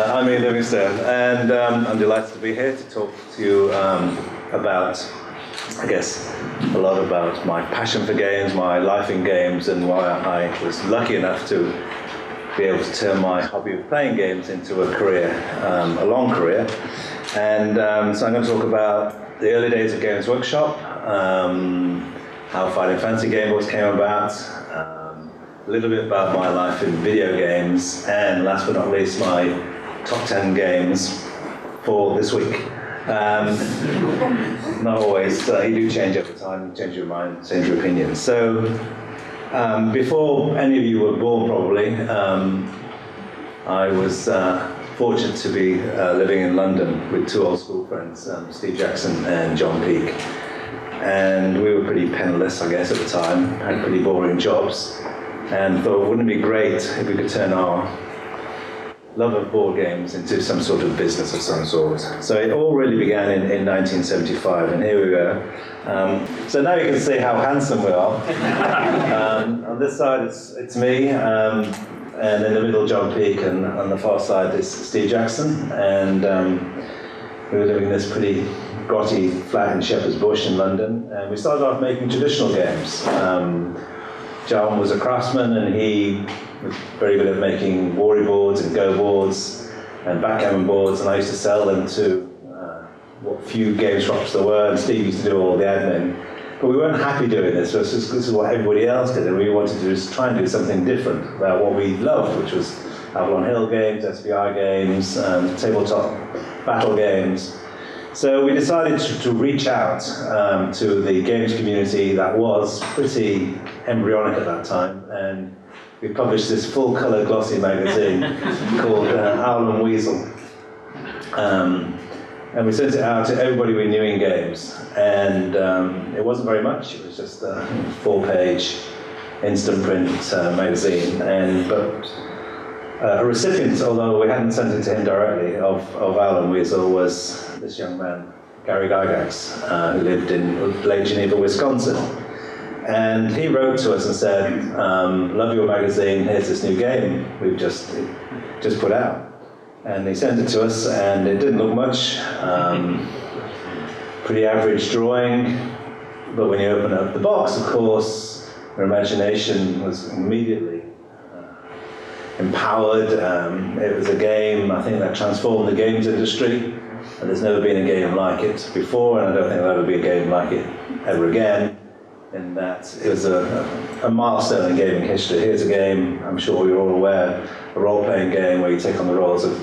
I'm Ian Livingstone, and I'm delighted to be here to talk to you about, I guess, a lot about my passion for games, my life in games, and why I was lucky enough to be able to turn my hobby of playing games into a career, a long career. And so I'm going to talk about the early days of Games Workshop, how Fighting Fantasy Game Boys came about, a little bit about my life in video games, and last but not least, my top 10 games for this week. Not always, you do change over time, change your mind, change your opinion. So, before any of you were born probably, I was fortunate to be living in London with two old school friends, Steve Jackson and John Peake. And we were pretty penniless, I guess, at the time, had pretty boring jobs, and thought, wouldn't it be great if we could turn our love of board games into some sort of business of some sort. So it all really began in 1975, and here we go. So now you can see how handsome we are. On this side it's me, and in the middle John Peake, and on the far side is Steve Jackson, and we were living in this pretty grotty flat in Shepherd's Bush in London, and we started off making traditional games. John was a craftsman, and he was very good at making Wari boards and Go boards and backgammon boards, and I used to sell them to what few game shops there were, and Steve used to do all the admin. But we weren't happy doing this. This is what everybody else did, and we wanted to just try and do something different about what we loved, which was Avalon Hill games, SPI games, tabletop battle games. So we decided to reach out to the games community that was pretty embryonic at that time, and we published this full-colour glossy magazine called Owl and Weasel. And we sent it out to everybody we knew in games, and it wasn't very much. It was just a 4-page instant print magazine, but a recipient, although we hadn't sent it to him directly, of Owl and Weasel was this young man, Gary Gygax, who lived in Lake Geneva, Wisconsin. And he wrote to us and said, love your magazine, here's this new game we've just put out. And he sent it to us, and it didn't look much. Pretty average drawing, but when you open up the box, of course, your imagination was immediately empowered. It was a game, I think, that transformed the games industry, and there's never been a game like it before, and I don't think there'll ever be a game like it ever again, in that it was a milestone in gaming history. Here's a game, I'm sure you're all aware, a role-playing game where you take on the roles of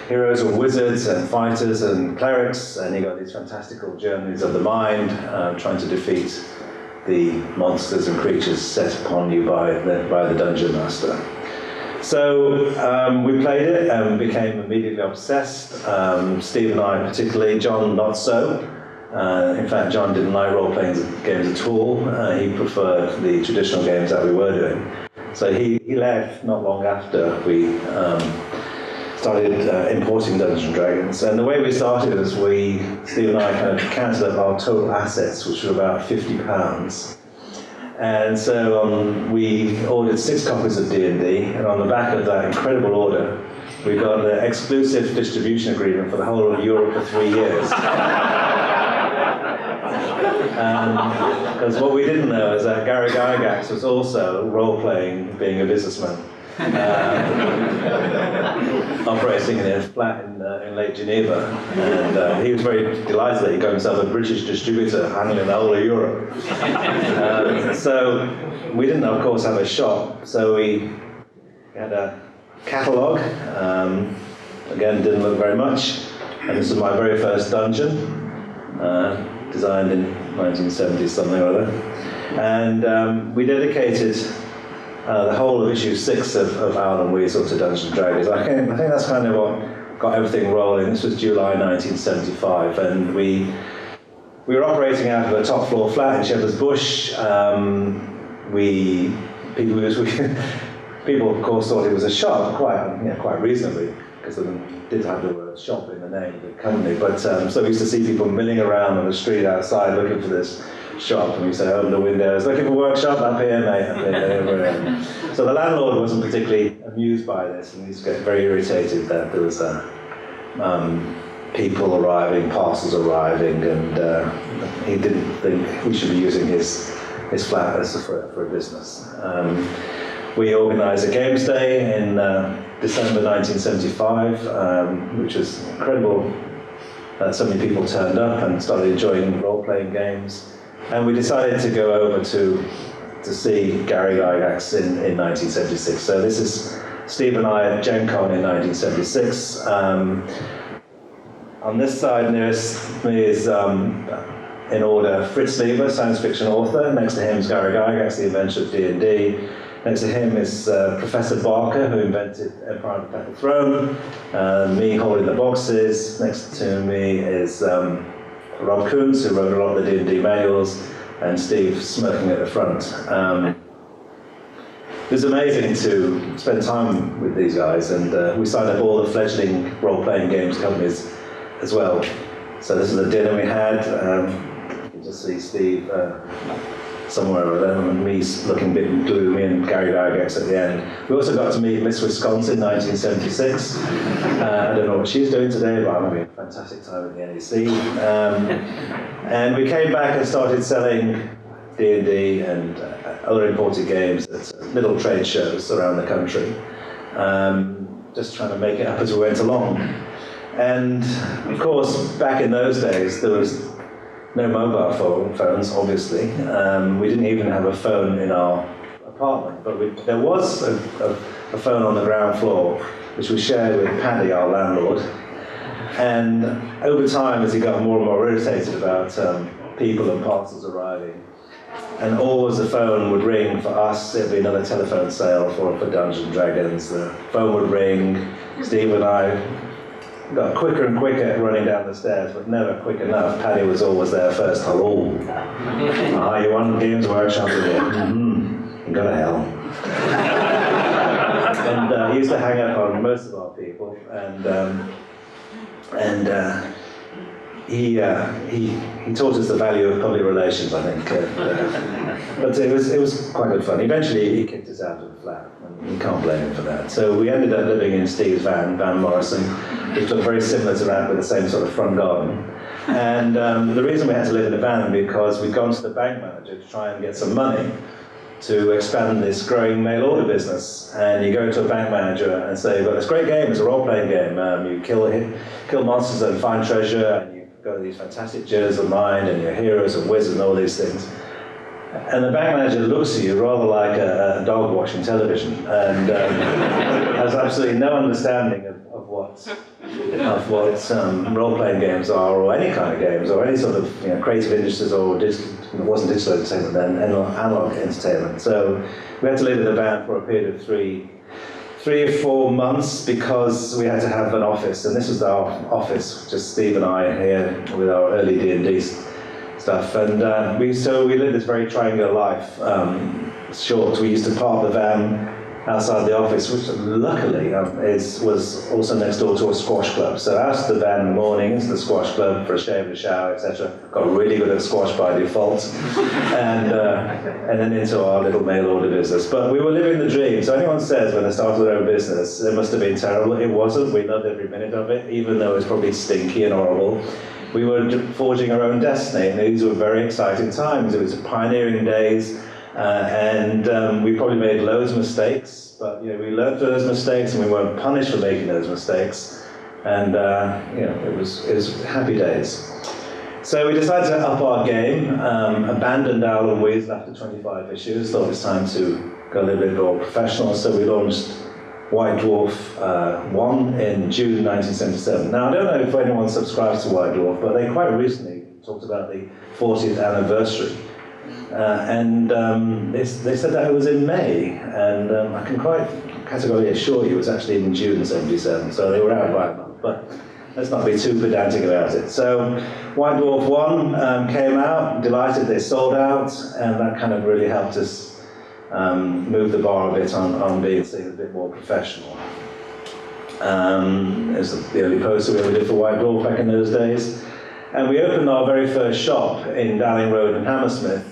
heroes and wizards and fighters and clerics, and you got these fantastical journeys of the mind, trying to defeat the monsters and creatures set upon you by the dungeon master. So we played it and became immediately obsessed. Steve and I particularly, John not so. In fact, John didn't like role-playing games at all. He preferred the traditional games that we were doing. So he left not long after we started importing Dungeons and Dragons. And the way we started is Steve and I kind of counted up our total assets, which were about £50. And so we ordered 6 copies of D&D, and on the back of that incredible order, we got an exclusive distribution agreement for the whole of Europe for 3 years. Because what we didn't know is that Gary Gygax was also role-playing, being a businessman, operating in a flat in Lake Geneva, and he was very delighted that he got himself a British distributor handling the whole of Europe. So we didn't, of course, have a shop, so we had a catalogue. Again, didn't look very much, and this was my very first dungeon, designed in 1970 something or other, and we dedicated the whole of issue 6 of Owl and Weasel to Dungeons and Dragons. I think that's kind of what got everything rolling. This was July 1975, and we were operating out of a top floor flat in Shepherd's Bush. People of course thought it was a shop, quite reasonably, because they did have the word shop in the name of the company. But so we used to see people milling around on the street outside looking for this shop, and we used to open the windows, looking for workshop up here, mate. Up here. So So the landlord wasn't particularly amused by this, and he used to get very irritated that there was people arriving, parcels arriving, and he didn't think we should be using his flat for a business. We organised a games day in December 1975, which was incredible that so many people turned up and started enjoying role-playing games. And we decided to go over to see Gary Gygax in 1976. So this is Steve and I at Gen Con in 1976. On this side nearest me is, in order, Fritz Lieber, science fiction author. Next to him is Gary Gygax, the inventor of D&D. Next to him is Professor Barker, who invented Empire of the Purple Throne. Me holding the boxes. Next to me is Rob Coons, who wrote a lot of the D&D manuals, and Steve smirking at the front. It was amazing to spend time with these guys, and we signed up all the fledgling role-playing games companies as well. So this is the dinner we had. You can just see Steve somewhere over there, and me looking a bit gloomy, and Gary Gygax at the end. We also got to meet Miss Wisconsin, 1976. I don't know what she's doing today, but I'm having a fantastic time at the NEC. And we came back and started selling D&D and other imported games at little trade shows around the country, just trying to make it up as we went along. And of course, back in those days, there was no mobile phones, obviously. We didn't even have a phone in our apartment, but there was a phone on the ground floor, which we shared with Paddy, our landlord. And over time, as he got more and more irritated about people and parcels arriving, and always the phone would ring for us, it'd be another telephone sale for Dungeons and Dragons. The phone would ring, Steve and I got quicker and quicker at running down the stairs, but never quick enough. Paddy was always there first. Hello. You want Games Workshop today? Mm-hmm. Go to hell. And he used to hang up on most of our people, and he taught us the value of public relations, I think. But it was quite good fun. Eventually, he kicked us out of the flat, and you can't blame him for that. So we ended up living in Steve's Van Morrison, which looked very similar to that, with the same sort of front garden. And the reason we had to live in a van because we'd gone to the bank manager to try and get some money to expand this growing mail order business. And you go to a bank manager and say, "You've got this great game, it's a role-playing game. You kill monsters and find treasure, and you've got these fantastic jewels of mind, and you're heroes and wizards and all these things." And the bank manager looks at you rather like a dog watching television, and has absolutely no understanding of what role-playing games are, or any kind of games, or any sort of creative industries, or it wasn't digital entertainment then, analog entertainment. So we had to live in the van for a period of three or 4 months because we had to have an office, and this was our office, just Steve and I here with our early D&D stuff, and we lived this very triangular life. Short, we used to park the van outside the office, which luckily was also next door to a squash club. So out of the van in the mornings, the squash club for a shave and a shower, etc. Got really good at squash by default, and then into our little mail order business. But we were living the dream. So anyone says when they started their own business, it must have been terrible. It wasn't. We loved every minute of it, even though it was probably stinky and horrible. We were forging our own destiny, and these were very exciting times. It was pioneering days. And we probably made loads of mistakes, but we learned from those mistakes, and we weren't punished for making those mistakes. And it was happy days. So we decided to up our game, abandoned Owl & Weasel after 25 issues. Thought it was time to go a little bit more professional. So we launched White Dwarf 1 in June 1977. Now I don't know if anyone subscribes to White Dwarf, but they quite recently talked about the 40th anniversary. They said that it was in May, and I can quite categorically assure you it was actually in June 77, so they were out by a month, but let's not be too pedantic about it. So White Dwarf 1 came out, delighted they sold out, and that kind of really helped us move the bar a bit on being seen a bit more professional. It was the early poster we did for White Dwarf back in those days. And we opened our very first shop in Dowling Road in Hammersmith,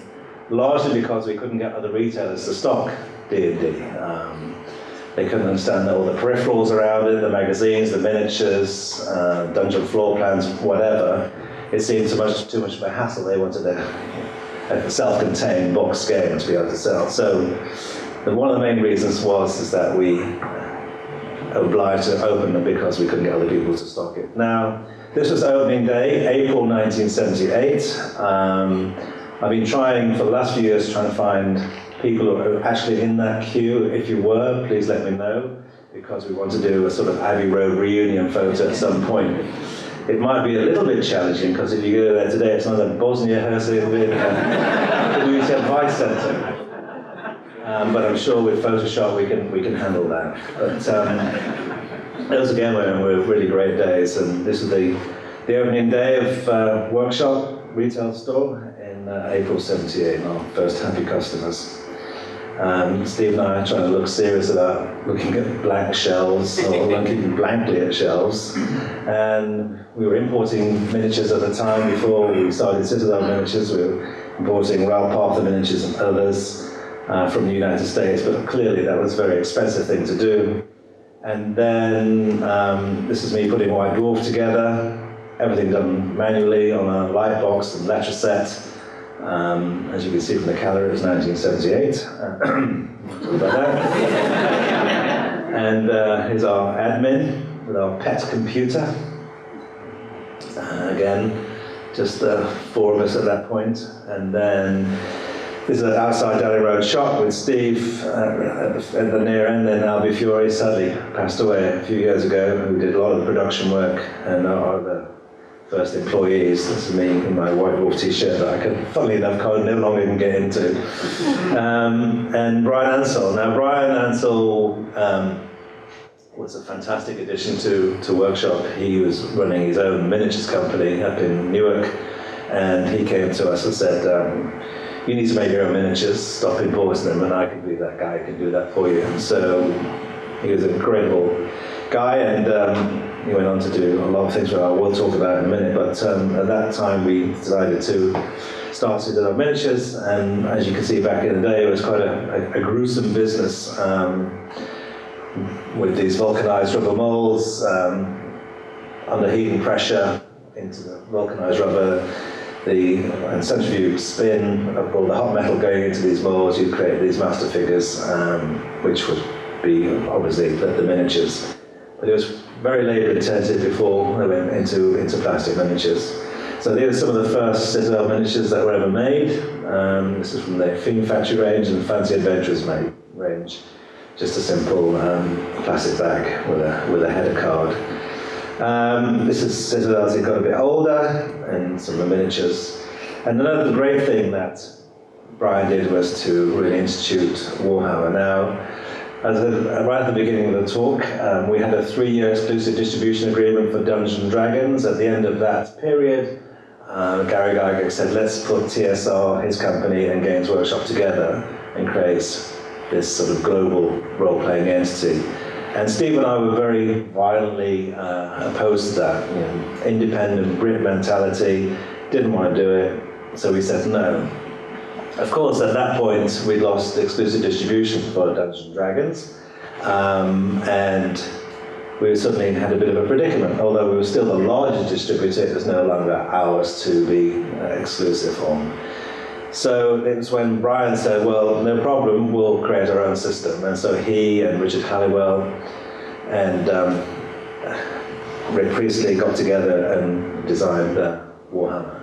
largely because we couldn't get other retailers to stock D&D. They couldn't understand all the peripherals around it, the magazines, the miniatures, dungeon floor plans, whatever. It seemed too much of a hassle. They wanted a self-contained box game to be able to sell. So one of the main reasons is that we obliged to open them because we couldn't get other people to stock it. Now, this was opening day, April 1978. I've been trying for the last few years trying to find people who are actually in that queue. If you were, please let me know, because we want to do a sort of Abbey Road reunion photo at some point. It might be a little bit challenging, because if you go there today, it's not a Bosnia-Herzegovina Community Advice Centre. But I'm sure with Photoshop we can handle that. But those again were really great days, and this is the opening day of Workshop retail store in April '78. Our first happy customers. Steve and I are trying to look serious about looking at blank shelves or looking blankly at shelves, and we were importing miniatures at the time. Before we started Citadel Miniatures, we were importing Ralph Arthur miniatures and others from the United States, but clearly that was a very expensive thing to do. And then this is me putting White Dwarf together, everything done manually on a light box and letter set. As you can see from the calendar, it's 1978. Talk about that. And here's our admin with our pet computer. Again, just the four of us at that point. And then this is an outside Dally Road shop with Steve at the near end. Then Albie Fiore sadly passed away a few years ago, who did a lot of the production work and are the first employees. This is me in my White Wolf t-shirt that I can, funnily enough, no longer even get into. And Brian Ansell. Now, Brian Ansell was a fantastic addition to Workshop. He was running his own miniatures company up in Newark, and he came to us and said, you need to make your own miniatures, stop importing them, and I can be that guy who can do that for you. And so he was an incredible guy, and he went on to do a lot of things that I will talk about in a minute, but at that time we decided to start to do miniatures, and as you can see back in the day, it was quite a gruesome business with these vulcanized rubber molds, under heat and pressure into the vulcanized rubber, and centrifuge spin of all the hot metal going into these molds. You'd create these master figures, which would be obviously the miniatures. But it was very labour intensive before they went into plastic miniatures. So these are some of the first Citadel miniatures that were ever made. This is from the Fiend Factory range and Fancy Adventurers range. Just a simple plastic bag with a header card. This is Citadel as it got a bit older, and some of the miniatures. And another great thing that Brian did was to really institute Warhammer. Now, right at the beginning of the talk, we had a 3-year exclusive distribution agreement for Dungeons & Dragons. At the end of that period, Gary Gygax said, let's put TSR, his company, and Games Workshop together and create this sort of global role-playing entity. And Steve and I were very violently opposed to that. You know, independent Brit mentality, didn't want to do it, so we said no. Of course, at that point, we'd lost exclusive distribution for Dungeons & Dragons, and we suddenly had a bit of a predicament. Although we were still the largest distributor, it was no longer ours to be exclusive on. So it was when Brian said, well, no problem, we'll create our own system. And so he and Richard Halliwell and Rick Priestley got together and designed Warhammer.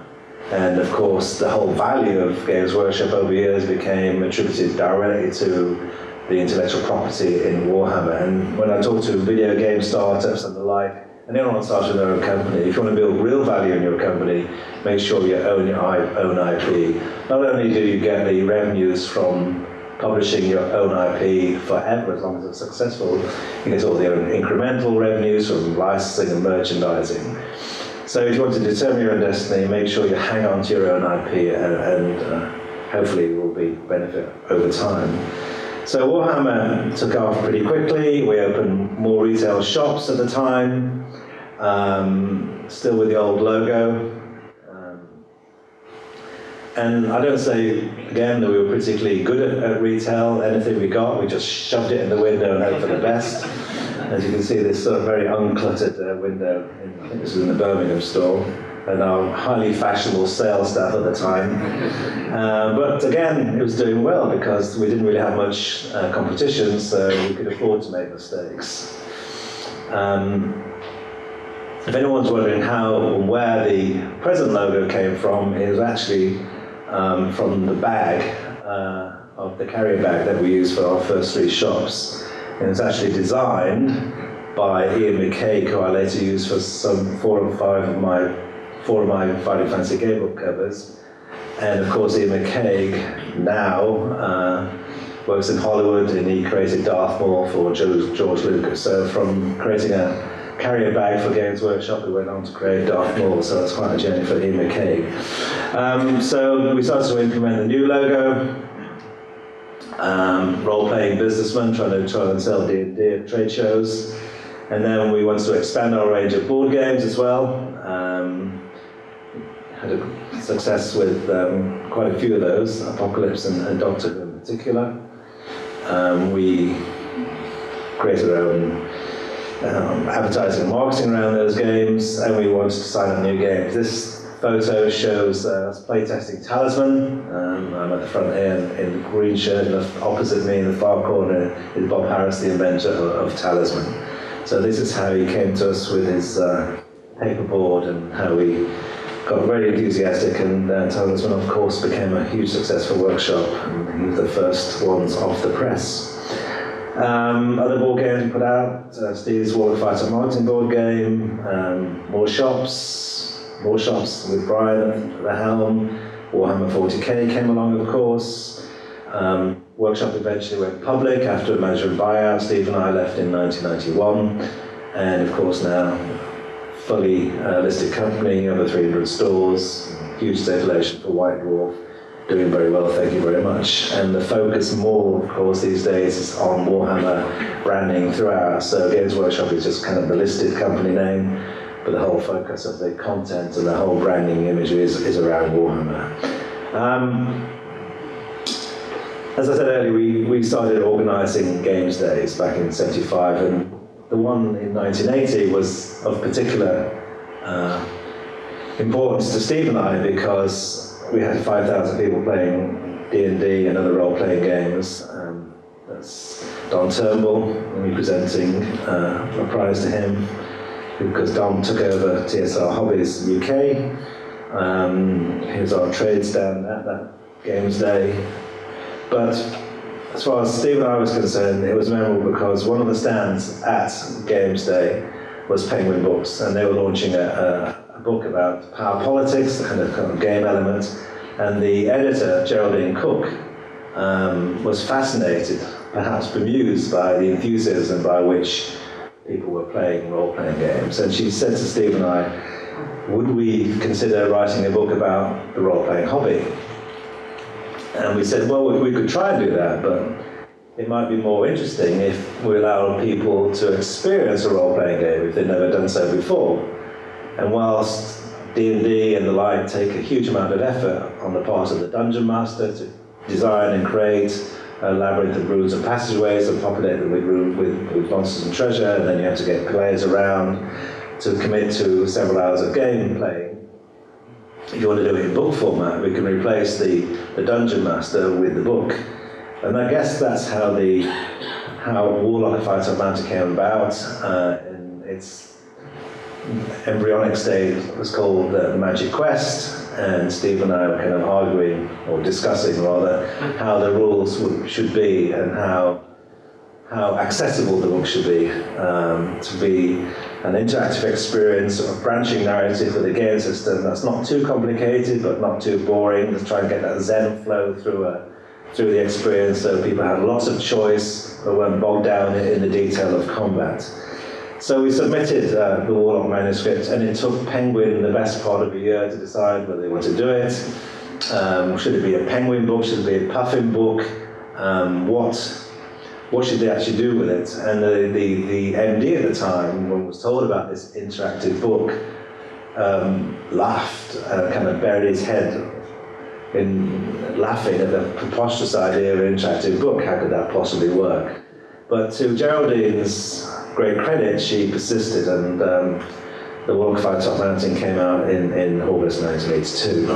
And of course, the whole value of Games Workshop over years became attributed directly to the intellectual property in Warhammer. And when I talk to video game startups and the like, and anyone starts with their own company, if you want to build real value in your company, make sure you own your own IP. Not only do you get the revenues from publishing your own IP forever, as long as it's successful, you get all the other incremental revenues from licensing and merchandising. So if you want to determine your own destiny, make sure you hang on to your own IP, and hopefully it will be benefit over time. So Warhammer took off pretty quickly. We opened more retail shops at the time, still with the old logo. And I don't say, again, that we were particularly good at retail. Anything we got, we just shoved it in the window and hoped for the best. As you can see, this sort of very uncluttered window, I think this was in the Birmingham store, and our highly fashionable sales staff at the time. But again, it was doing well because we didn't really have much competition, so we could afford to make mistakes. If anyone's wondering how and where the present logo came from, it was actually from the bag, of the carrier bag that we used for our first 3 shops. It was actually designed by Ian McCaig, who I later used for some 4 of my Fighting Fantasy gamebook covers. And of course, Ian McCaig now works in Hollywood, and he created Darth Maul for George Lucas. So from creating a carrier bag for Games Workshop, we went on to create Darth Maul, so it's quite a journey for Ian McCaig. So we started to implement the new logo. Role-playing businessman trying to sell D&D at trade shows, and then we wanted to expand our range of board games as well. Had a success with quite a few of those, Apocalypse and Doctor Who in particular. We created our own advertising and marketing around those games, and we wanted to sign up new games. This photo shows us playtesting Talisman. I'm at the front here in the green shirt, and opposite me in the far corner is Bob Harris, the inventor of Talisman. So this is how he came to us with his paperboard, and how we got very enthusiastic, and Talisman of course became a huge successful workshop, and he was the first ones off the press. Other board games we put out, Steve's Warfighter marketing board game, more shops with Brian at the helm. Warhammer 40k came along, of course. Workshop eventually went public after a management buyout. Steve and I left in 1991, and of course now fully listed company, over 300 stores, huge circulation for White Dwarf, doing very well, thank you very much. And the focus more, of course, these days is on Warhammer branding throughout. So Games Workshop is just kind of the listed company name, but the whole focus of the content and the whole branding imagery is around Warhammer. As I said earlier, we started organising Games Days back in '75, and the one in 1980 was of particular importance to Steve and I, because we had 5,000 people playing D&D and other role-playing games. That's Don Turnbull, and we presenting a prize to him, because Don took over TSR Hobbies UK. He was our trade stand at that Games Day. But as far as Steve and I was concerned, it was memorable because one of the stands at Games Day was Penguin Books, and they were launching a book about power politics, the kind of game element, and the editor, Geraldine Cook, was fascinated, perhaps bemused by the enthusiasm by which people were playing role-playing games. And she said to Steve and I, would we consider writing a book about the role-playing hobby? And we said, well, we could try and do that, but it might be more interesting if we allow people to experience a role-playing game if they've never done so before. And whilst D&D and the like take a huge amount of effort on the part of the dungeon master to design and create a labyrinth of rooms and passageways and populate them with monsters and treasure, and then you have to get players around to commit to several hours of gameplay. If you want to do it in book format, we can replace the dungeon master with the book. And I guess that's how Warlock Fighter Atlanta came about. In its embryonic stage, it was called the Magic Quest, and Steve and I were kind of arguing, or discussing rather, how the rules should be and how accessible the book should be, to be an interactive experience of branching narrative with a game system that's not too complicated but not too boring. Let's try and get that zen flow through the experience, so people had lots of choice but weren't bogged down in the detail of combat. So we submitted the Warlock manuscript, and it took Penguin the best part of a year to decide whether they want to do it. Should it be a Penguin book? Should it be a Puffin book? What should they actually do with it? And the MD at the time, when was told about this interactive book, laughed and kind of buried his head in laughing at the preposterous idea of an interactive book. How could that possibly work? But to Geraldine's great credit, she persisted, and the Warhammer Top Mountain came out in August 1982.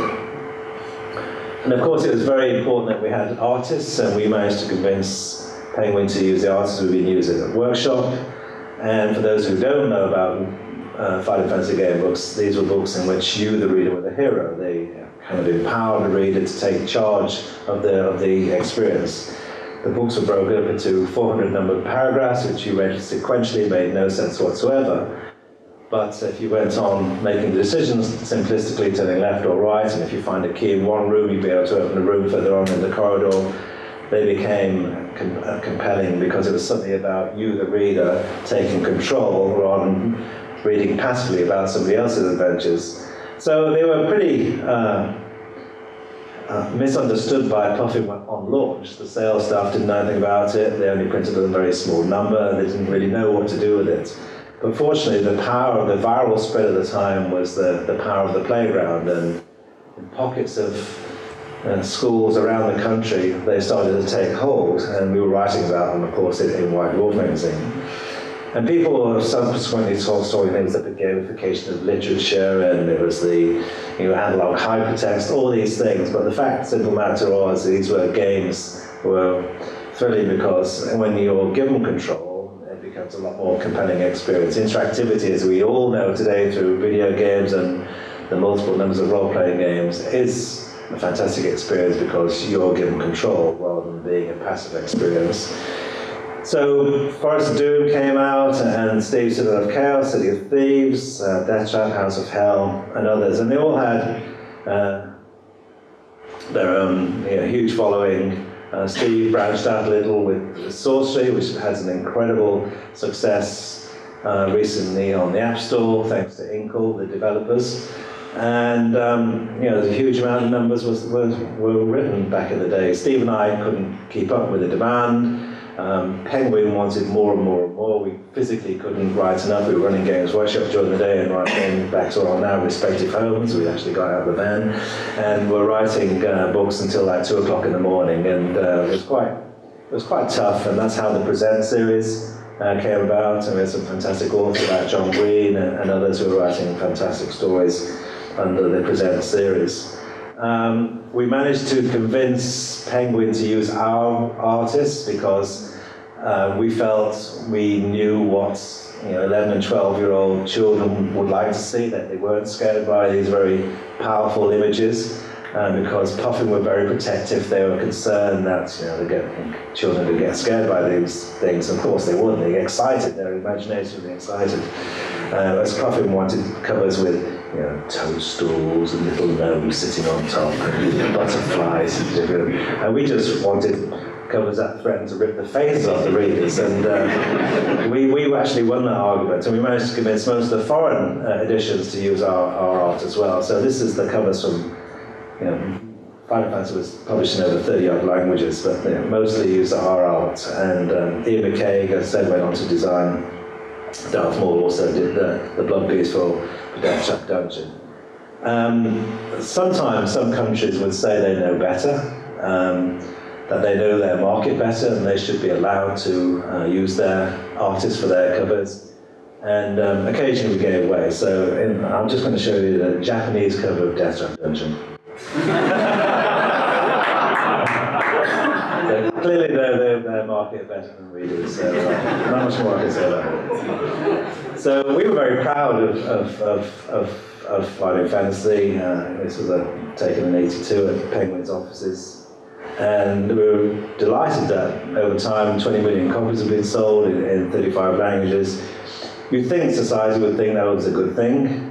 And of course, it was very important that we had artists, and we managed to convince Penguin to use the artists we've been using at workshop. And for those who don't know about Final Fantasy game books, these were books in which you, the reader, were the hero. They kind of empowered the reader to take charge of the experience. The books were broken up into 400 numbered paragraphs, which you read sequentially, made no sense whatsoever. But if you went on making decisions simplistically, turning left or right, and if you find a key in one room, you'd be able to open a room further on in the corridor, they became compelling because it was something about you, the reader, taking control rather than reading passively about somebody else's adventures. So they were pretty misunderstood by Puffin on launch. The sales staff didn't know anything about it. They only printed a very small number. They didn't really know what to do with it. But fortunately, the power of the viral spread at the time was the power of the playground, and in pockets of schools around the country, they started to take hold, and we were writing about them, of course, in White Dwarf magazine. And people subsequently saw things like the gamification of literature, and it was the analog hypertext, all these things. But the simple matter was these were games were thrilling because when you're given control, it becomes a lot more compelling experience. Interactivity, as we all know today through video games and the multiple numbers of role-playing games, is a fantastic experience because you're given control rather than being a passive experience. So Forest of Doom came out, and Steve's Citadel of Chaos, City of Thieves, Death Trap, House of Hell, and others. And they all had their own huge following. Steve branched out a little with Sorcery, which has an incredible success recently on the App Store, thanks to Inkle, the developers. And there's a huge amount of numbers were written back in the day. Steve and I couldn't keep up with the demand. Penguin wanted more and more and more. We physically couldn't write enough. We were running Games Workshop during the day and writing back to our now respective homes. We actually got out of the van and were writing books until like 2 o'clock in the morning, and it was quite tough. And that's how the Present series came about. And we had some fantastic authors like John Green and others who were writing fantastic stories under the Present series. We managed to convince Penguin to use our artists because we felt we knew what 11 and 12-year-old children would like to see, that they weren't scared by these very powerful images, because Puffin were very protective. They were concerned that children would get scared by these things. Of course they wouldn't. They get excited. Their imagination would be excited. Whereas Puffin wanted covers with toadstools and little gnomes sitting on top and butterflies and we just wanted covers that threatened to rip the faces off the readers, and we actually won that argument, and we managed to convince most of the foreign editions to use our art as well. So this is the covers from Final Fantasy was published in over 30-odd languages, but mostly used our art, and Ian McKay, as I said, went on to design. Darth Maul also did the blood piece for Death Trap Dungeon. Sometimes some countries would say they know better, that they know their market better, and they should be allowed to use their artists for their covers. And occasionally we gave way. So I'm just going to show you the Japanese cover of Death Trap Dungeon. Clearly their market better than we do, so not much more I can say about it. So we were very proud of Final Fantasy. This was taken in '82 at Penguin's offices, and we were delighted that over time 20 million copies have been sold in 35 languages. You'd think society would think that was a good thing.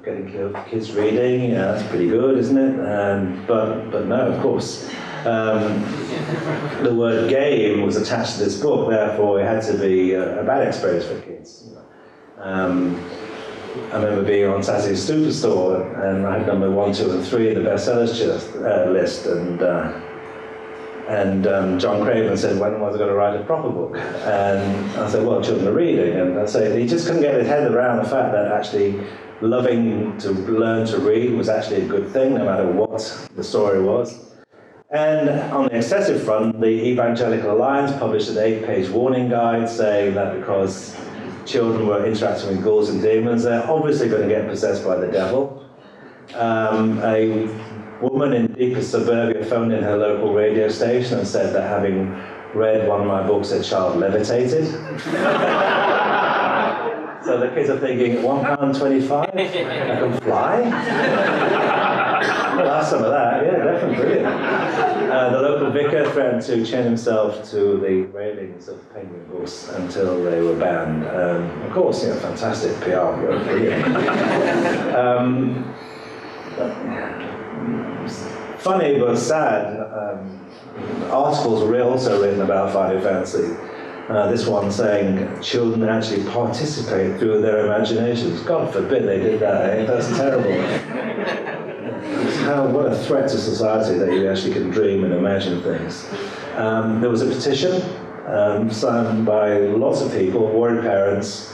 Getting kids reading, that's pretty good, isn't it? But no, of course. The word game was attached to this book, therefore it had to be a bad experience for kids. I remember being on Saturday's Superstore, and I had number 1, 2, and 3 in the bestsellers list, and And John Craven said, when was I going to write a proper book? And I said, well, children are reading. And I said, he just couldn't get his head around the fact that actually loving to learn to read was actually a good thing, no matter what the story was. And on the excessive front, the Evangelical Alliance published an 8-page warning guide saying that because children were interacting with ghouls and demons, they're obviously going to get possessed by the devil. A woman in deepest suburbia phoned in her local radio station and said that having read one of my books, a child levitated. So the kids are thinking, £1.25? I can fly? Well, have some of that, yeah, definitely brilliant. The local vicar threatened to chain himself to the railings of penguin books until they were banned. Of course, fantastic PR, brilliant. Funny but sad, articles were also written about fighting fantasy. This one saying children actually participate through their imaginations. God forbid they did that, eh? That's terrible. What a threat to society that you actually can dream and imagine things. There was a petition signed by lots of people, worried parents,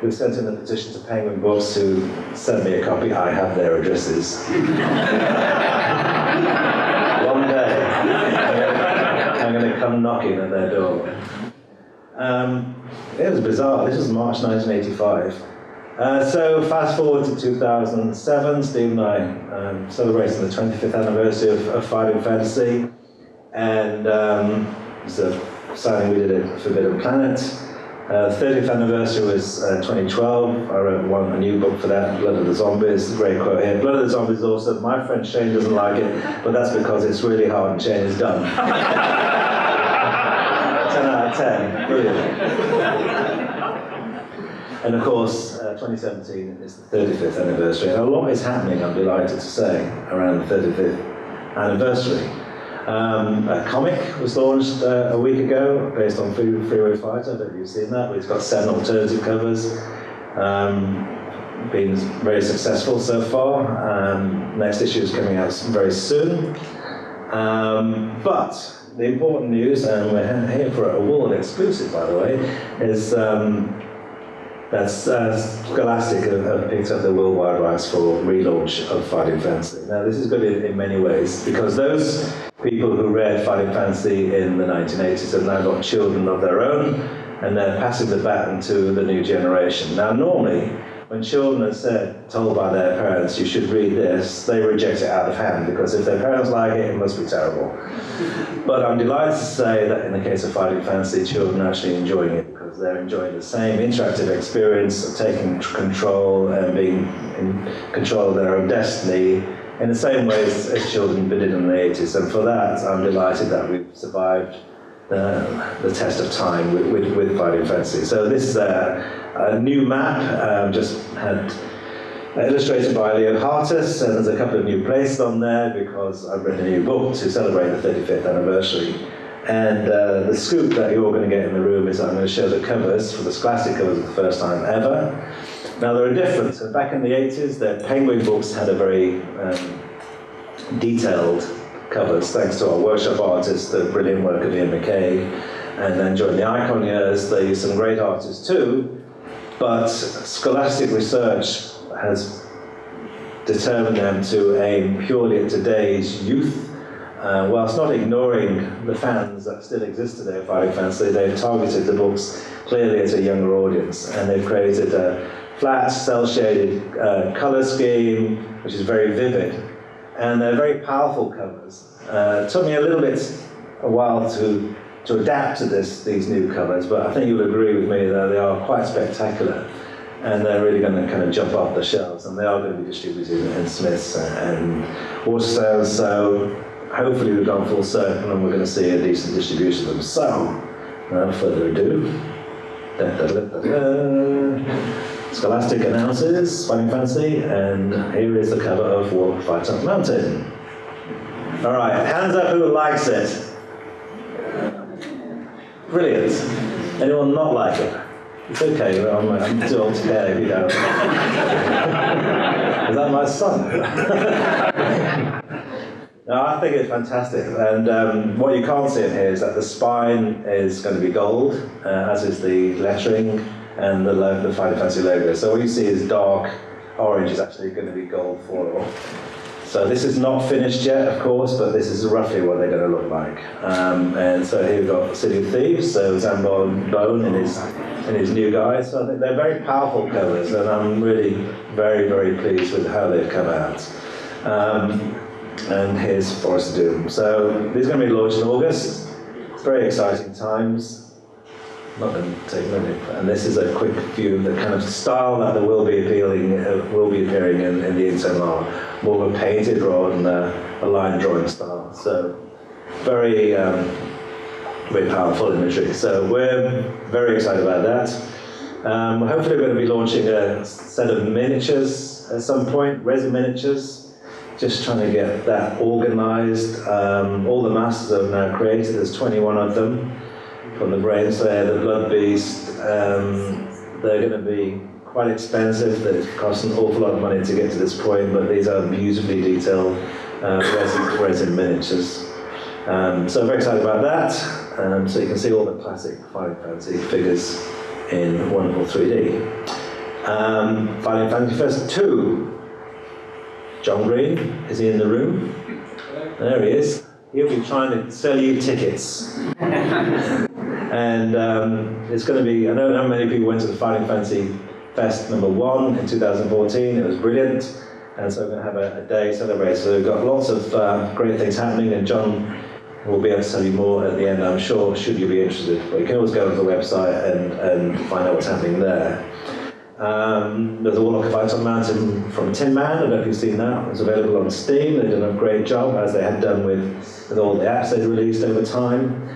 who sent in a petition to Penguin Books to send me a copy. I have their addresses. One day, I'm going to come knocking at their door. It was bizarre. This was March 1985. So fast forward to 2007, Steve and I celebrating the 25th anniversary of Fighting Fantasy, and it's a signing we did at Forbidden Planet. 30th anniversary was 2012. I wrote a new book for that, Blood of the Zombies. A great quote here. Blood of the Zombies is awesome. My friend Shane doesn't like it, but that's because it's really hard and Shane is done. 10 out of 10. Brilliant. And of course, 2017 is the 35th anniversary. And a lot is happening, I'm delighted to say, around the 35th anniversary. A comic was launched a week ago based on Freeway Fighter. I don't know if you've seen that, but it's got 7 alternative covers. Been very successful so far. Next issue is coming out very soon. But the important news, and we're here for a World exclusive, by the way, is that Scholastic have picked up the worldwide rights for relaunch of Fighting Fantasy. Now, this is good in many ways, because those people who read Fighting Fantasy in the 1980s have now got children of their own, and they're passing the baton to the new generation. Now, normally, when children are told by their parents, you should read this, they reject it out of hand, because if their parents like it, it must be terrible. But I'm delighted to say that in the case of Fighting Fantasy, children are actually enjoying it, because they're enjoying the same interactive experience of taking control and being in control of their own destiny in the same ways as children did in the 80s. And for that, I'm delighted that we've survived the test of time with Fighting Fantasy. So this is a new map, just had illustrated by Leo Hartis, and there's a couple of new places on there because I've written a new book to celebrate the 35th anniversary. And the scoop that you're going to get in the room is I'm going to show the covers for the Scholastic covers for the first time ever. Now there are different. So back in the 80s, the Penguin Books had a very detailed covers, thanks to our workshop artists, the brilliant work of Ian McKay. And then during the Icon years, they used some great artists too. But Scholastic research has determined them to aim purely at today's youth. Whilst not ignoring the fans that still exist today of Fighting Fantasy, they've targeted the books clearly at a younger audience, and they've created a flat, cel-shaded colour scheme, which is very vivid, and they're very powerful covers. It took me a while to adapt to these new covers, but I think you'll agree with me that they are quite spectacular, and they're really going to kind of jump off the shelves, and they are going to be distributed in Smiths and Waterstones, so hopefully we've gone full circle and we're going to see a decent distribution of them. So, without further ado, Scholastic announces Fighting Fantasy, and here is the cover of War Fighter Mountain. All right, hands up who likes it. Brilliant. Anyone not like it? It's okay, I'm too old to care if you don't. Is that my son? No, I think it's fantastic. And what you can't see in here is that the spine is going to be gold, as is the lettering and the Final Fantasy logo. So what you see is dark orange is actually going to be gold foil. So this is not finished yet, of course, but this is roughly what they're going to look like. And so here we've got City of Thieves, so Zambon Bone in his new guise. So I think they're very powerful colours, and I'm really very, very pleased with how they've come out. And here's Forest of Doom. So this is going to be launched in August. It's very exciting times. Not going to take a minute. And this is a quick view of the kind of style that will be appearing in the internal art. More of a painted rather than a line drawing style. So very, very powerful imagery. So we're very excited about that. Hopefully we're going to be launching a set of miniatures at some point, resin miniatures. Just trying to get that organised. All the masters are now created. There's 21 of them. From the Brain Slayer, the Blood Beast, they're going to be quite expensive. It costs an awful lot of money to get to this point, but these are beautifully detailed resin miniatures. So very excited about that. So you can see all the classic Final Fantasy figures in wonderful 3D. Final Fantasy Fest 2. John Green, is he in the room? There he is. He'll be trying to sell you tickets. And it's going to be, I know how many people went to the Final Fantasy Fest #1 in 2014, it was brilliant, and so we're going to have a day celebrated. So we've got lots of great things happening, and John will be able to tell you more at the end, I'm sure, should you be interested. But you can always go to the website and find out what's happening there. There's a Warlock of Iron Mountain from Tin Man, I don't know if you've seen that. It's available on Steam. They've done a great job, as they had done with all the apps they've released over time.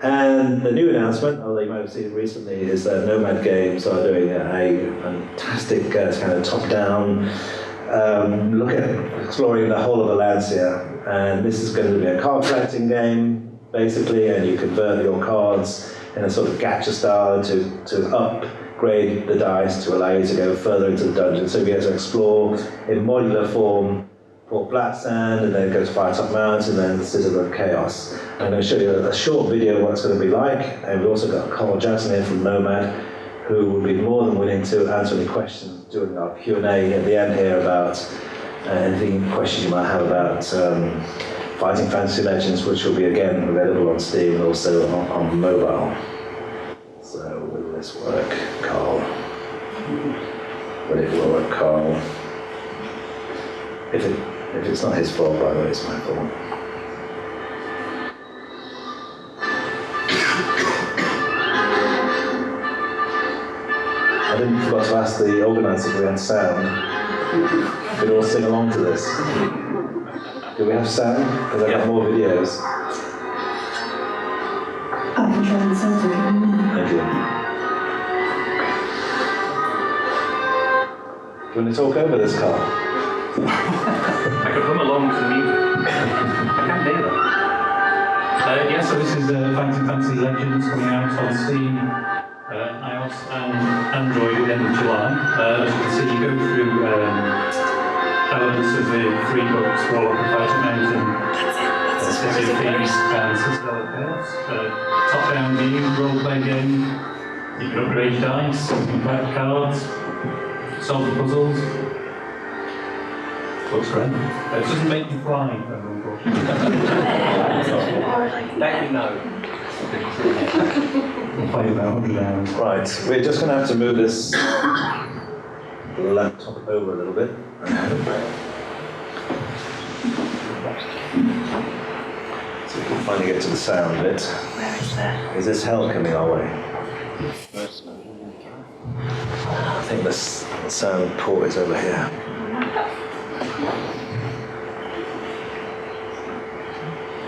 And the new announcement, although you might have seen it recently, is that Nomad Games are doing a fantastic kind of top-down look at exploring the whole of the Lancia. And this is going to be a card collecting game, basically, and you convert your cards in a sort of gacha style to upgrade the dice to allow you to go further into the dungeon. So you get to explore in modular form Port Blacksand, and then go to Firetop Mountain, and then the Citadel of Chaos. I'm going to show you a short video of what it's going to be like, and we've also got Carl Jackson here from Nomad, who will be more than willing to answer any questions during our Q&A at the end here about anything questions you might have about Fighting Fantasy Legends, which will be again available on Steam and also on mobile. So will this work, Carl? Will it work, Carl? If it's not his fault, by the way, it's my fault. I didn't forget to ask the organiser if we had sound. Could all sing along to this. Do we have sound? Because I've got more videos. I can try and sound it. Thank you. Do you want to talk over this, Carl? I could come along to the music. I can't hear that. Yeah, so this is Fighting Fantasy Legends coming out on Steam, iOS and Android at the end of July. As you can see, you go through elements of the 3 books, Warlock of Iron Mountain, City of Thieves and Citadel of Chaos. Top-down view, role-play game. You can upgrade dice, you can collect cards, solve the puzzles. Looks great. It doesn't make you fly, unfortunately. That you know. We'll play about 100 hours. Right, we're just going to have to move this laptop over a little bit. So we can finally get to the sound bit. Where is that? Is this hell coming our way? I think the sound port is over here.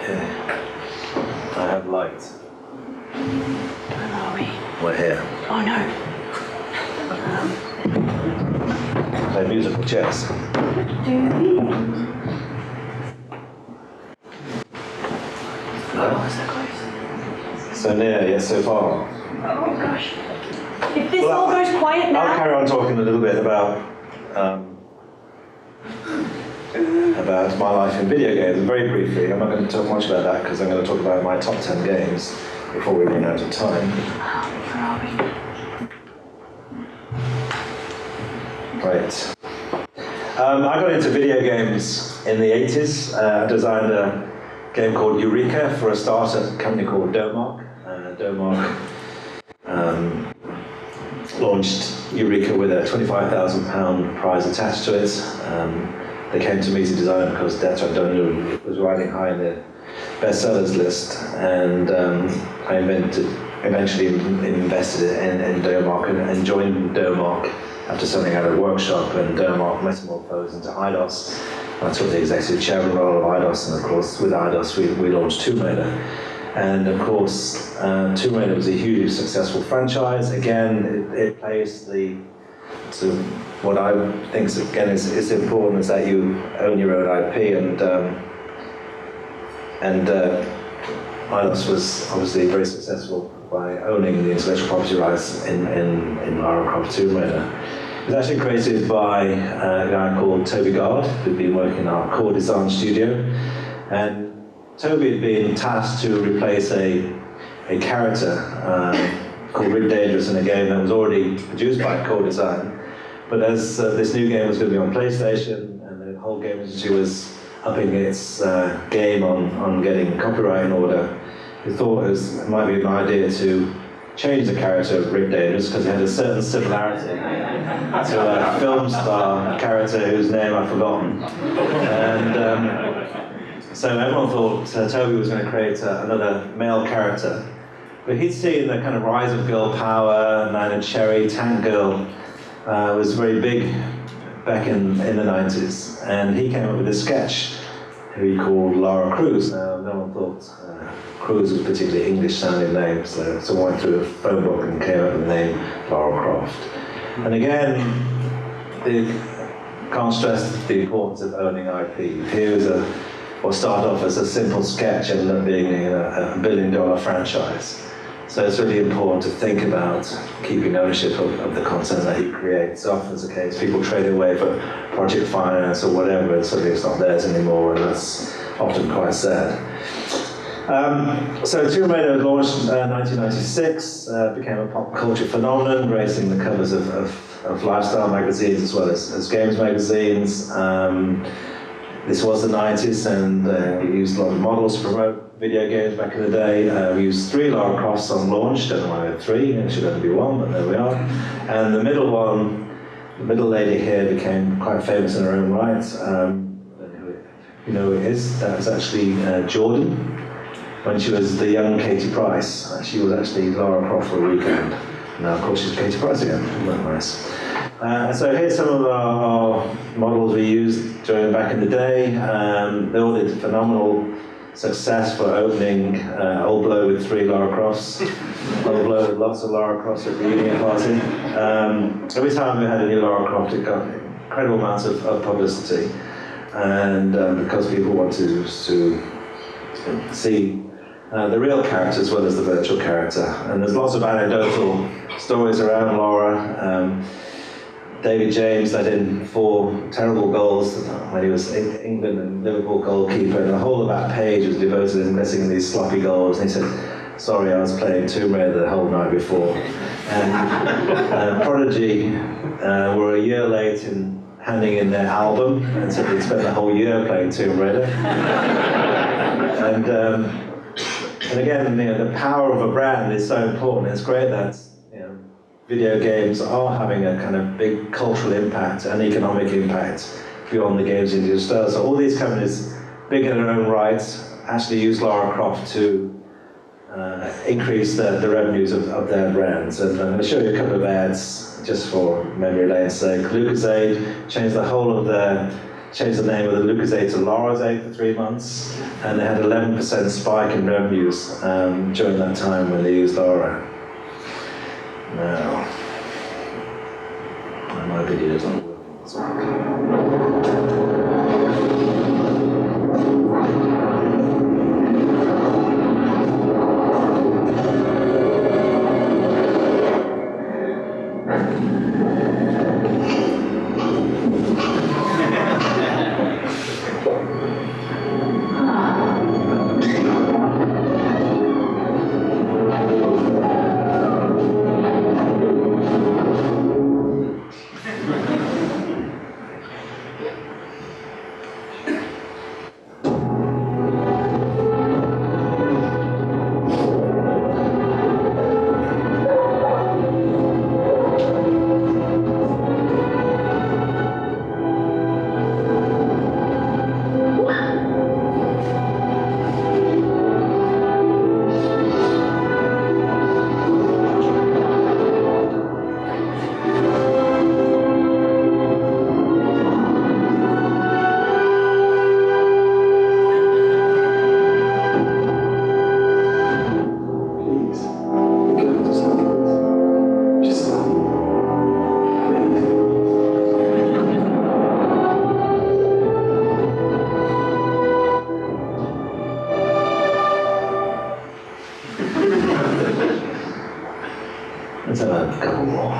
Here. I have light. Where are we? We're here. Oh no. Play musical chairs. Oh, so close. So near, yes, so far. Oh gosh. If this all goes quiet now. I'll carry on talking a little bit about about my life in video games, very briefly. I'm not going to talk much about that because I'm going to talk about my top 10 games before we run out of time. Where are we? Right. I got into video games in the 80s. I designed a game called Eureka for a startup company called Domark. Domark launched Eureka with a £25,000 prize attached to it. They came to me to design it because Death Stranding was riding high in the bestsellers list, and I eventually invested in Domark and joined Domark after selling out a workshop, and Domark metamorphosed into IDOS. I took the executive chairman role of IDOS, and of course with IDOS we launched Tomb Raider. And of course, Tomb Raider was a hugely successful franchise. Again, it plays what I think is important is that you own your own IP, and IDOS was obviously very successful by owning the intellectual property rights in Lara Croft Tomb Raider. It was actually created by a guy called Toby Gard, who'd been working in our core design studio, and Toby had been tasked to replace a character called Rick Dangerous in a game that was already produced by Core Design. But as this new game was going to be on PlayStation, and the whole game industry was upping its game on getting copyright in order, he thought it might be an idea to change the character of Rick Dangerous because he had a certain similarity to a film star character whose name I've forgotten. And so everyone thought Toby was going to create another male character. But he'd seen the kind of rise of girl power, Nina Cherry, Tank Girl was very big back in the 90s. And he came up with a sketch who he called Lara Cruz. Now, no one thought Cruz was a particularly English-sounding name, so someone went through a phone book and came up with the name Lara Croft. And again, can't stress the importance of owning IP. Here was what started off as a simple sketch ended up being a billion-dollar franchise. So it's really important to think about keeping ownership of the content that you create. So often it's the case, people trade away for project finance or whatever, and suddenly it's not theirs anymore, and that's often quite sad. So Tomb Raider was launched in 1996, became a pop culture phenomenon, gracing the covers of lifestyle magazines as well as games magazines. This was the 90s, and we used a lot of models to promote video games back in the day. We used 3 Lara Crofts on launch. Don't know why we had 3, it should only be 1, but there we are. And the middle one, the middle lady here, became quite famous in her own right. You know who it is? That was actually Jordan. When she was the young Katie Price, she was actually Lara Croft for a weekend. Now, of course, she's Katie Price again. Isn't that nice? So here's some of our models we used back in the day. They all did phenomenal success for opening Old Blow with 3 Lara Crofts. Old Blow with lots of Lara Crofts at the reunion party. Every time we had a new Lara Croft, it got incredible amounts of publicity. And because people wanted to see the real character as well as the virtual character. And there's lots of anecdotal stories around Lara. David James let in 4 terrible goals when he was England and Liverpool goalkeeper, and the whole of that page was devoted to him letting in these sloppy goals. And he said, "Sorry, I was playing Tomb Raider the whole night before." And Prodigy were a year late in handing in their album, and said they'd spent the whole year playing Tomb Raider. And again, the power of a brand is so important. It's great that video games are having a kind of big cultural impact and economic impact beyond the games industry. So all these companies, big in their own rights, actually use Lara Croft to increase the revenues of their brands. And I'm going to show you a couple of ads just for memory lane's sake. Lucozade changed the name of the Lucozade to Larazade for 3 months, and they had 11% spike in revenues during that time when they used Lara. Now, my videos aren't working. Let's have a couple more.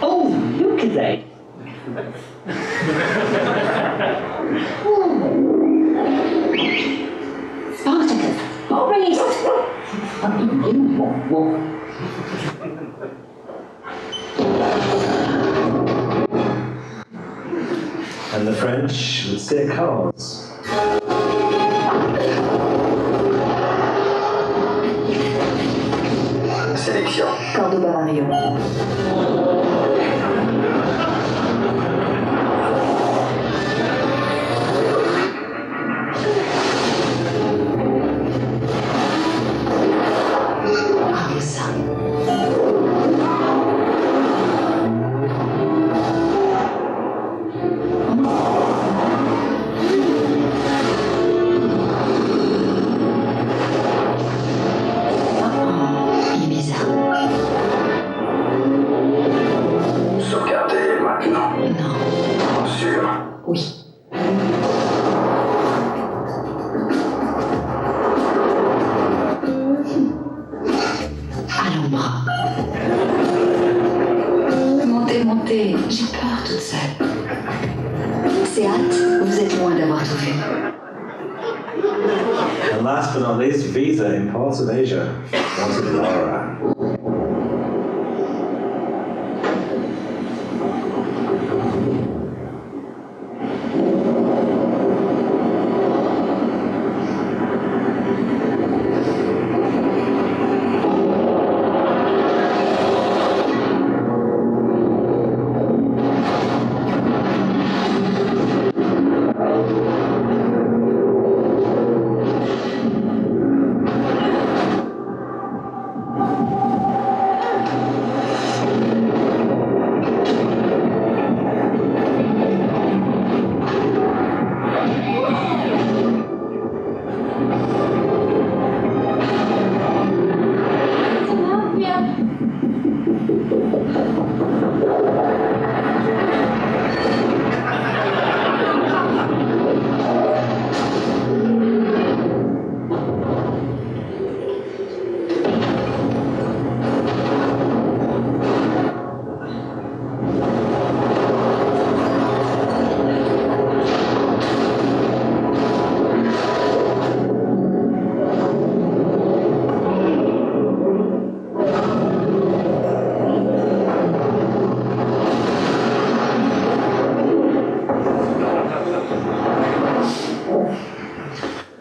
Oh, look at that. Spartacus, Maurice. And the French would say cards. Sélection. Cordoba Mario. Sauvegardez maintenant. Non. Sûr. Oui. À l'ombre. Montez, montez. J'ai peur toute seule. C'est hâte, vous êtes loin d'avoir tout vu. And last but not least, Visa in parts of Asia wanted Lara.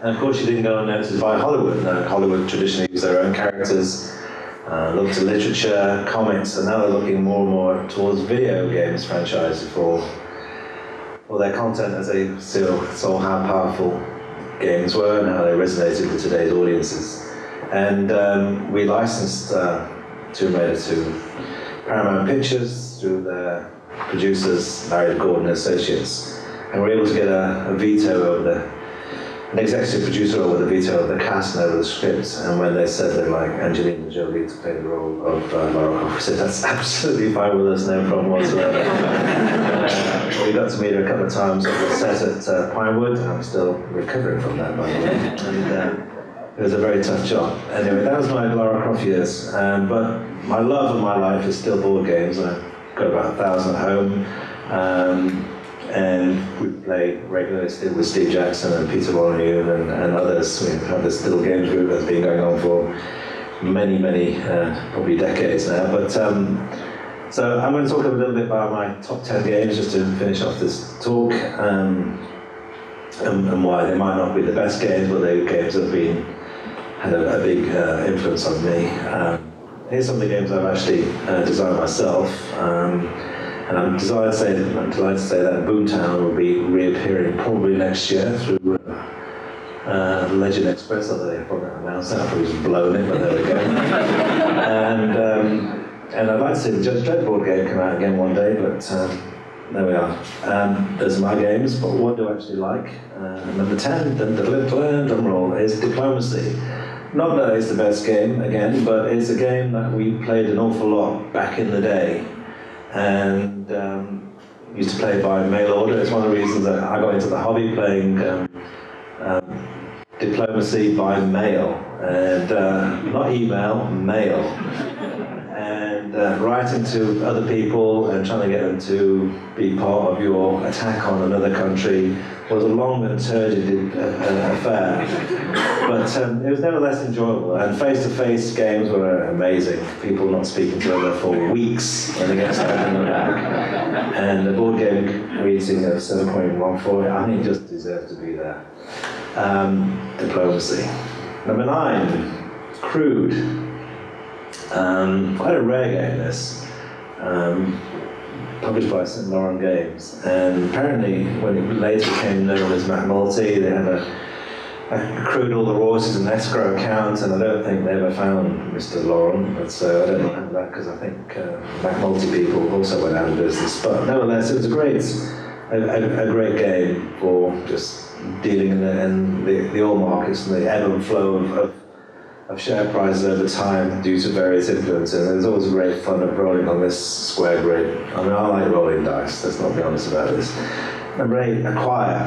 And of course, you didn't go unnoticed by Hollywood. No, Hollywood traditionally used their own characters, looked to literature, comics, and now they're looking more and more towards video games franchises for their content, as they still saw how powerful games were and how they resonated with today's audiences. And we licensed Tomb Raider to Paramount Pictures through their producers, Larry Gordon and Associates, and we were able to get a veto over an executive producer over the veto of the cast and over the script, and when they said they'd like Angelina Jolie to play the role of Lara Croft, we said that's absolutely fine with us, no problem whatsoever. We got to meet her a couple of times at the set at Pinewood. I'm still recovering from that, by the way. And it was a very tough job. Anyway, that was my Lara Croft years. But my love of my life is still board games. I've got about 1,000 at home. And we play regularly still with Steve Jackson and Peter Molyneux and others. We have this little games group that's been going on for many, probably decades now. But so I'm going to talk a little bit about my top 10 games just to finish off this talk, and why they might not be the best games, but they're games that have had a big influence on me. Here's some of the games I've actually designed myself. And I'm delighted to say that Boomtown will be reappearing probably next year through Legend Express, although they probably haven't announced that, I've probably just blown it, but there we go. And I'd like to see the Judge Dredd board game come out again one day, but there we are. Those are my games, but what do I actually like? Number 10, drum roll, is Diplomacy. Not that it's the best game, again, but it's a game that we played an awful lot back in the day. and used to play by mail order. It's one of the reasons that I got into the hobby, playing diplomacy by mail, and not email, mail. And writing to other people and trying to get them to be part of your attack on another country was a long and turgid affair. But it was nevertheless enjoyable, and face-to-face games were amazing. People not speaking to each other for weeks when they get stabbed in the back. And the board game rating of 7.14, I think just deserved to be there. Diplomacy. Number 9, Crude. Quite a rare game, this. Published by St. Laurent Games. And apparently, when it later became known as MacMulti, they had accrued all the royalties in an escrow account, and I don't think they ever found Mr. Laurent, but so I don't know that because I think MacMulti people also went out of business. But nevertheless, it was a great game for just dealing in the oil markets and the ebb and flow of share prices over time due to various influences. And there's always great fun of rolling on this square grid. I mean, I like rolling dice, let's not be honest about this. Number 8, Acquire.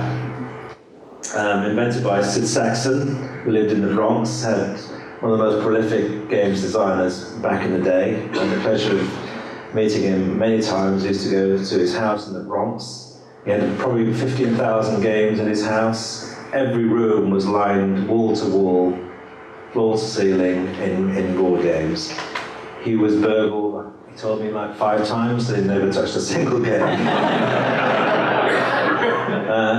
Invented by Sid Saxon, who lived in the Bronx, had one of the most prolific games designers back in the day. I had the pleasure of meeting him many times. I used to go to his house in the Bronx. He had probably 15,000 games in his house. Every room was lined wall to wall, floor to ceiling in board games. He was burgled, he told me, like 5 times, so he never touched a single game.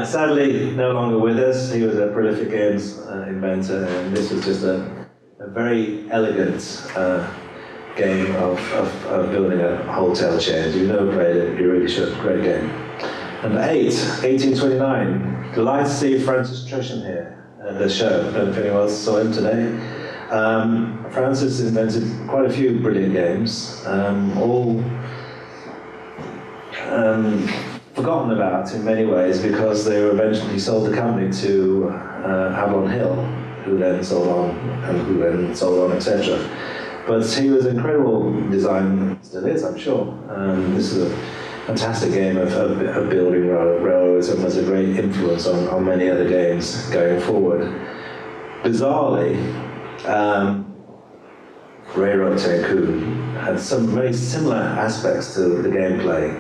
Sadly, no longer with us. He was a prolific games inventor, and this was just a very elegant game of building a hotel chain. If you've never played it, you really should. Great game. Number 8, 1829. Delighted to see Francis Tresham here at the show. I don't know if anyone else saw him today. Francis invented quite a few brilliant games, all forgotten about in many ways because they were eventually sold the company to Avalon Hill, who then sold on, and who then sold on, etc. But he was an incredible designer, still is, I'm sure. This is a fantastic game of building railroads, and was a great influence on many other games going forward. Bizarrely, Railroad Tycoon had some very similar aspects to the gameplay,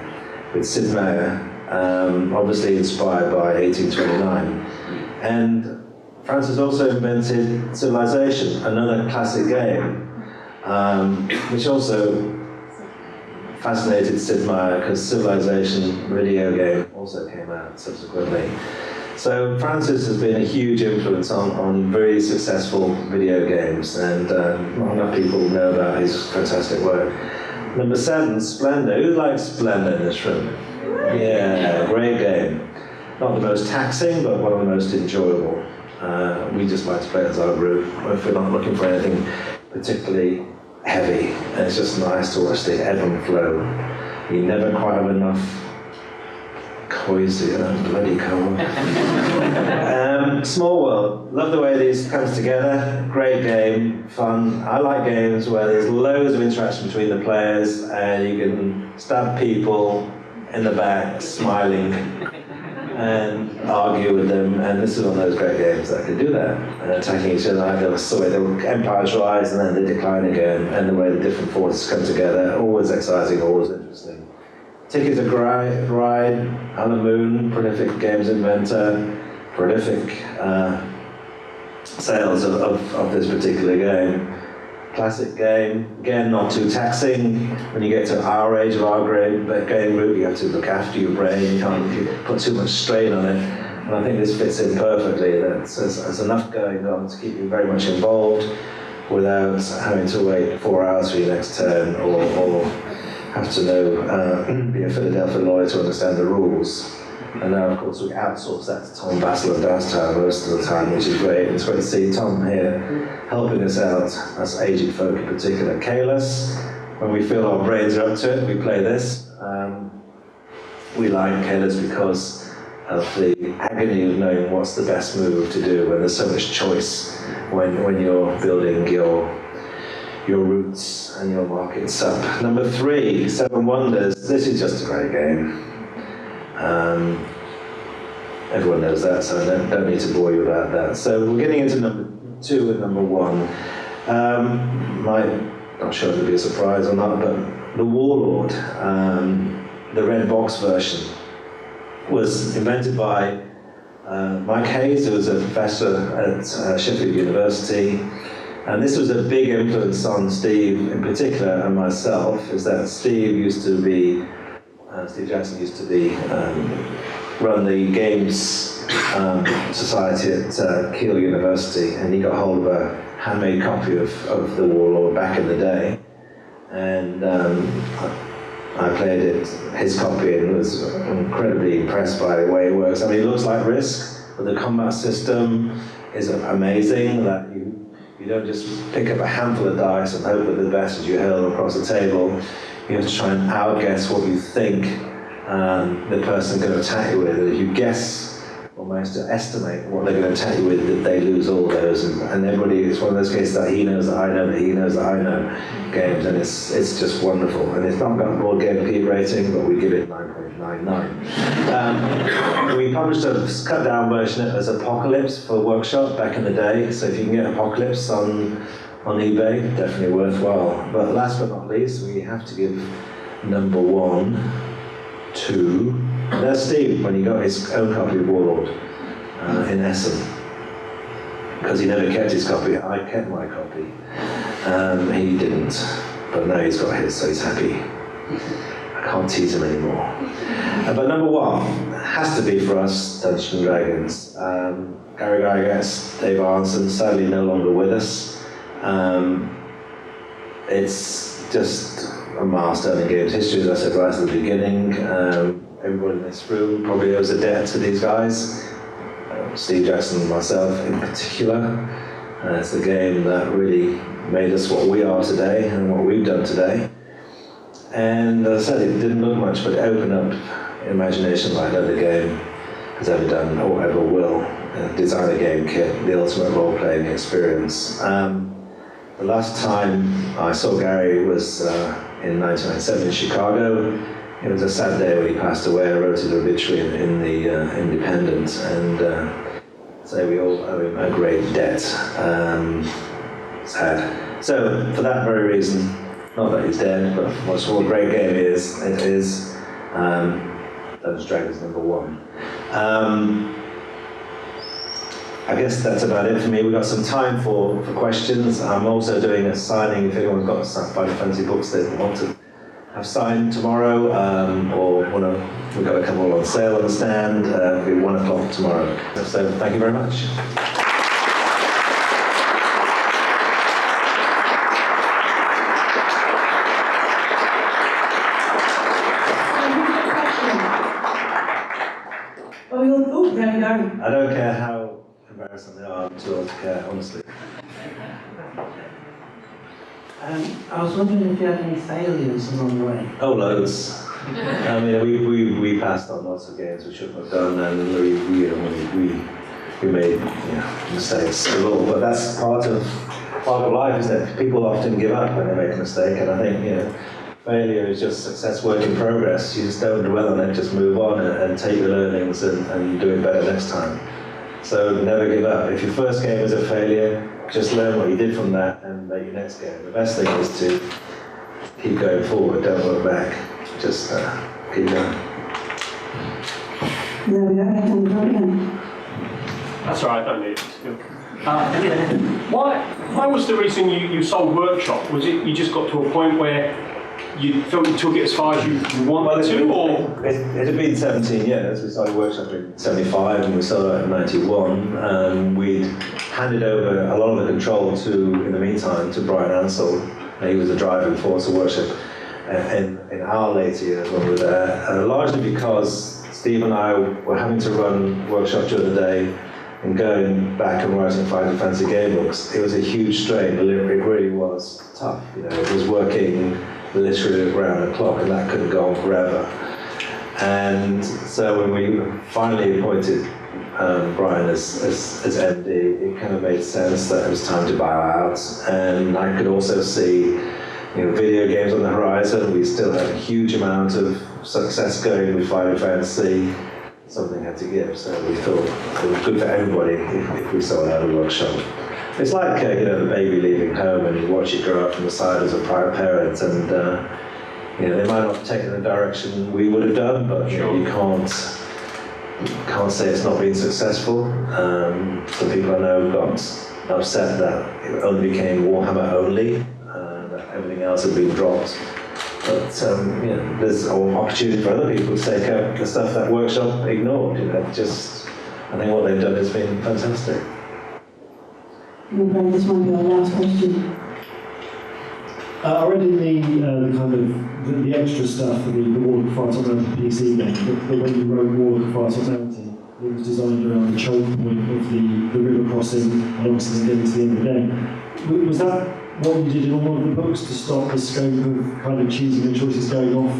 with Sid Meier, obviously inspired by 1829. And Francis also invented Civilization, another classic game, which also fascinated Sid Meier because Civilization video game also came out subsequently. So Francis has been a huge influence on very successful video games, and not enough people know about his fantastic work. Number 7, Splendor. Who likes Splendor in this room? Yeah, great game. Not the most taxing, but one of the most enjoyable. We just like to play it as our group if we're not looking for anything particularly heavy. And it's just nice to watch the ebb and flow. You never quite have enough coins to bloody coal. Small World. Love the way these comes together. Great game, fun. I like games where there's loads of interaction between the players and you can stab people in the back, smiling, and argue with them. And this is one of those great games that can do that. Attacking each other, like the way the empires rise and then they decline again, and the way the different forces come together. Always exciting, always interesting. Ticket to Ride, Alan Moon, prolific games inventor, prolific sales of this particular game. Classic game, again not too taxing. When you get to our age of our game group, you have to look after your brain, you can't put too much strain on it. And I think this fits in perfectly. There's enough going on to keep you very much involved without having to wait 4 hours for your next turn or have to know, be a Philadelphia lawyer to understand the rules. And now, of course, we outsource that to Tom Bassel of Downtown most of the time, which is great. It's great to see Tom here helping us out, us aged folk in particular. Kalis, when we feel our brains are up to it, we play this. We like Kalis because of the agony of knowing what's the best move to do when there's so much choice when you're building your your roots and your markets up. Number 3, Seven Wonders. This is just a great game. Everyone knows that, so I don't need to bore you about that. So we're getting into number 2 and number 1. Not sure if it'll be a surprise or not, but the Warlord, the red box version, was invented by Mike Hayes, who was a professor at Sheffield University. And this was a big influence on Steve in particular and myself, is that Steve Jackson used to be run the Games Society at Keele University, and he got hold of a handmade copy of the Warlord back in the day. And I played his copy and was incredibly impressed by the way it works. I mean, it looks like Risk, but the combat system is amazing, that you don't just pick up a handful of dice and hope for the best as you hurl them across the table. You have to try and outguess what you think the person's going to attack you with. And if you guess or manage to estimate what they're going to attack you with, that they lose all those. And everybody, it's one of those cases that he knows that I know, that he knows that I know games, and it's just wonderful. And it's not got a board game peak rating, but we give it 9.99. We published a cut down version as Apocalypse for Workshop back in the day, so if you can get Apocalypse on eBay, definitely worthwhile. But last but not least, we have to give number 1 to there's Steve when he got his own copy of Warlord in Essen, because he never kept his copy. I kept my copy. He didn't, but now he's got his, so he's happy. I can't tease him anymore. But number 1 has to be for us Dungeons and Dragons. Gary Gygax, Dave Arnson, sadly no longer with us. It's just a milestone in games history, as I said right at the beginning. Everybody in this room probably owes a debt to these guys. Steve Jackson and myself in particular. It's a game that really made us what we are today and what we've done today. And as I said, it didn't look much, but it opened up imagination like no other game has ever done or ever will. Design a game kit, the ultimate role-playing experience. The last time I saw Gary was in 1997 in Chicago. It was a sad day when he passed away. I wrote an obituary in the Independent, and so we all owe him a great debt. Sad. So for that very reason, not that he's dead, but what a great game it is Dungeons & Dragons number 1. I guess that's about it for me. We've got some time for questions. I'm also doing a signing if anyone's got some Final Fantasy books they want to have signed tomorrow, or we've got a couple on sale on the stand. It'll be 1 o'clock tomorrow. So thank you very much. Oh, there we go. I don't care how embarrassing they are, I'm too old to care, honestly. I was wondering if you had any failures along the way. Oh, loads. I mean, we passed on lots of games we shouldn't have done, and we made mistakes a lot. But that's part of life, isn't it? People often give up when they make a mistake, and I think failure is just success work in progress. You just don't dwell on it, just move on and take your learnings and do it better next time. So never give up. If your first game is a failure, just learn what you did from that and make your next game. The best thing is to keep going forward, don't look back. Just keep going. There we go, again. That's all right, I don't need it. Why was the reason you sold Workshop? Was it you just got to a point where you felt you took it as far as you wanted to, or? It had been 17 years. We started Workshop in 75 and we sold it in 91. We'd handed over a lot of the control in the meantime, to Brian Ansell. He was the driving force of Workshop in our later years when we were there, largely because Steve and I were having to run Workshop during the day and going back and writing Final Fantasy game books. It was a huge strain. It really was tough. It was working literally around the clock, and that couldn't go on forever. And so when we finally appointed Brian as MD, it kind of made sense that it was time to buy out. And I could also see, video games on the horizon. We still had a huge amount of success going with Final Fantasy. Something had to give, so we thought it was good for everybody if we sold out a workshop. It's like the baby leaving home and you watch it grow up from the side as a proud parent, and they might not have taken the direction we would have done, but you can't say it's not been successful. Some people I know got upset that it only became Warhammer only, that everything else had been dropped. But there's an opportunity for other people to take up the stuff that workshop ignored. I think what they've done has been fantastic. I'm afraid this might be our last question. I read in the kind of the extra stuff for the Warhammer Fight on the PC game, that when you wrote Warhammer Fight on Mountain, it was designed around the choke point of the river crossing and obviously getting to the end of the game. Was that what you did in all of the books to stop the scope of kind of choosing the choices going off?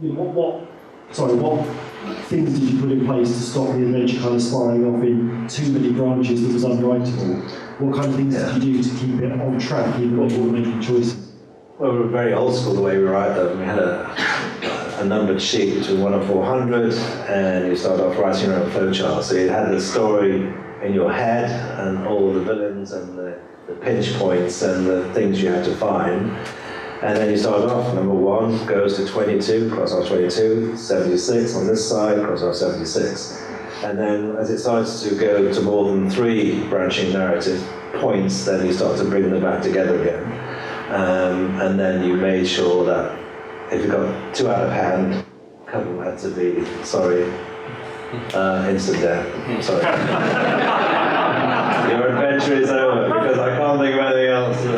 What things did you put in place to stop the adventure kind of spiralling off in too many branches that was unwritable? What kind of things did you do to keep it on track even when you were making choices? Well, we were very old school the way we write them. We had a numbered sheet between 1 and 400, and you started off writing your own flowchart. So you had the story in your head and all the villains and the pinch points and the things you had to find. And then you started off, number 1 goes to 22, cross off 22, 76 on this side, cross off 76. And then as it starts to go to more than 3 branching narrative points, then you start to bring them back together again. And then you made sure that if you got 2 out of hand, a couple had to be, instant death. Sorry. Your adventure is over because I can't think of anything else. I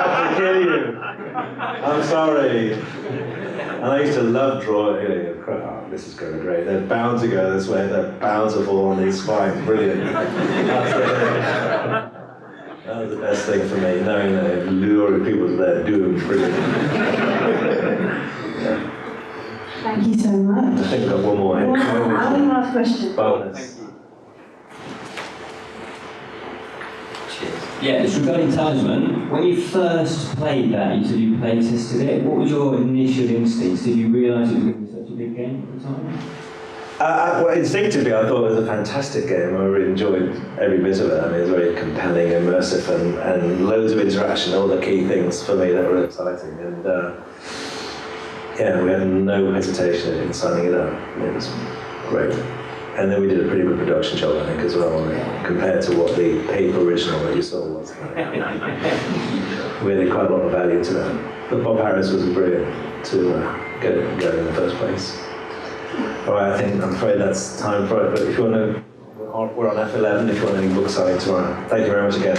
have to kill you. I'm sorry. And I used to love drawing. Oh, this is going great. They're bound to go this way. They're bound to fall on these spines. Brilliant. That was the best thing for me, knowing that it lured people to their doom. Brilliant. Thank you so much. I think we've got one more here. One last question. Bonus. Yeah, it's regarding Talisman. When you first played that, you said you play tested it. What was your initial instincts? Did you realise it was going to be such a big game at the time? Well, instinctively, I thought it was a fantastic game. I really enjoyed every bit of it. I mean, it was very compelling, immersive, and loads of interaction. All the key things for me that were exciting. And we had no hesitation in signing it up. It was great. And then we did a pretty good production job, I think, as well, compared to what the paper original that you saw was. We added quite a lot of value to that. But Bob Harris was brilliant to get it going in the first place. All right, I'm afraid that's time for it. But if you want to, we're on F11 if you want any book signing tomorrow. Thank you very much again.